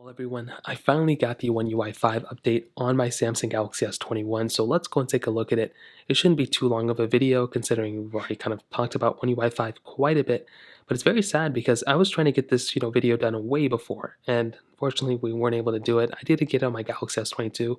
Well, everyone, I finally got the One UI 5 update on my Samsung Galaxy S21, so let's go and take a look at it. It shouldn't be too long of a video considering we've already kind of talked about One UI 5 quite a bit, but it's very sad because I was trying to get this, video done way before, and unfortunately we weren't able to do it. I did get it on my Galaxy S22,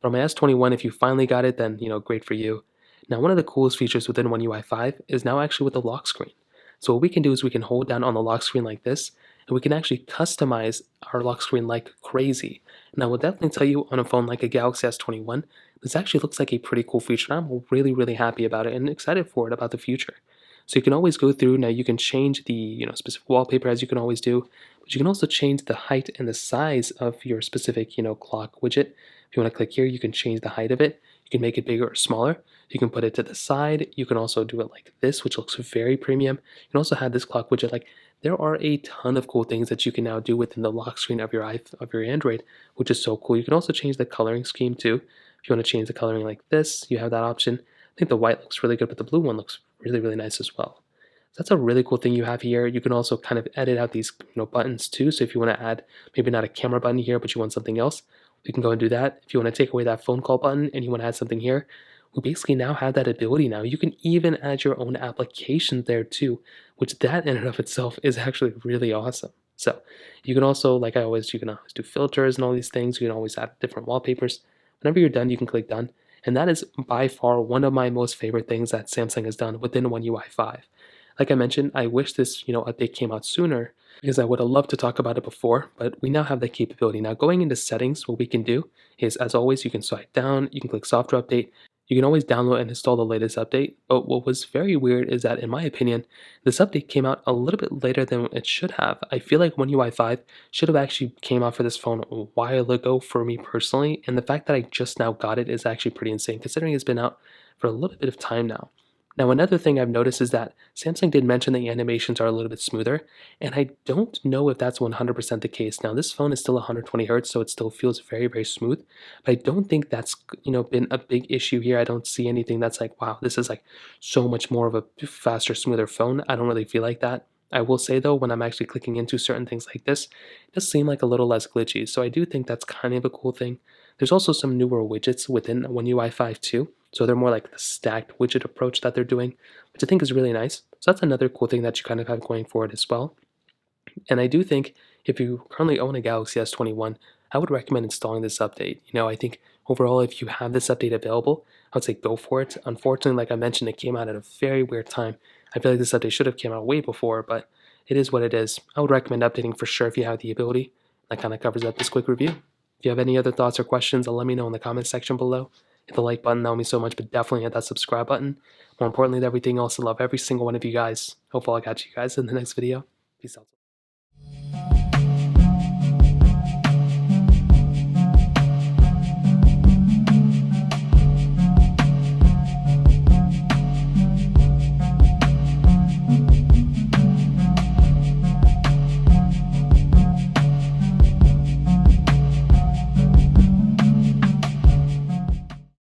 but on my S21, if you finally got it, then, great for you. Now, one of the coolest features within One UI 5 is now actually with the lock screen. So what we can do is we can hold down on the lock screen like this, and we can actually customize our lock screen like crazy. And I will definitely tell you on a phone like a Galaxy S21, this actually looks like a pretty cool feature. I'm really, really happy about it and excited for it about the future. So you can always go through, now you can change the specific wallpaper as you can always do, but you can also change the height and the size of your specific clock widget. If you want to click here, you can change the height of it. You can make it bigger or smaller. You can put it to the side. You can also do it like this, which looks very premium. You can also have this clock widget like there are a ton of cool things that you can now do within the lock screen of your Android, which is so cool. You can also change the coloring scheme too. If you want to change the coloring like this, you have that option. I think the white looks really good, but the blue one looks really, really nice as well. So that's a really cool thing you have here. You can also kind of edit out these buttons too. So if you want to add maybe not a camera button here, but you want something else, we can go and do that. If you want to take away that phone call button and you want to add something here, we basically now have that ability now. You can even add your own application there too, which that in and of itself is actually really awesome. So you can also, like I always, you can always do filters and all these things. You can always add different wallpapers. Whenever you're done, you can click done. And that is by far one of my most favorite things that Samsung has done within One UI 5. Like I mentioned, I wish this, update came out sooner because I would have loved to talk about it before, but we now have that capability. Now going into settings, what we can do is, as always, you can swipe down, you can click software update, you can always download and install the latest update, but what was very weird is that, in my opinion, this update came out a little bit later than it should have. I feel like One UI 5 should have actually came out for this phone a while ago for me personally, and the fact that I just now got it is actually pretty insane considering it's been out for a little bit of time now. Now, another thing I've noticed is that Samsung did mention the animations are a little bit smoother, and I don't know if that's 100% the case. Now, this phone is still 120 hertz, so it still feels very, very smooth, but I don't think that's, been a big issue here. I don't see anything that's like, wow, this is like so much more of a faster, smoother phone. I don't really feel like that. I will say though, when I'm actually clicking into certain things like this, it does seem like a little less glitchy, so I do think that's kind of a cool thing. There's also some newer widgets within One UI 5 too. So they're more like the stacked widget approach that they're doing, which I think is really nice. So that's another cool thing that you kind of have going for it as well. And I do think if you currently own a Galaxy S21, I would recommend installing this update. I think overall, if you have this update available, I would say go for it. Unfortunately, like I mentioned, it came out at a very weird time. I feel like this update should have came out way before, but it is what it is. I would recommend updating for sure if you have the ability. That kind of covers up this quick review. If you have any other thoughts or questions, let me know in the comments section below. Hit the like button, that would mean so much, but definitely hit that subscribe button. More importantly than everything else, I love every single one of you guys. Hopefully I'll catch you guys in the next video. Peace out.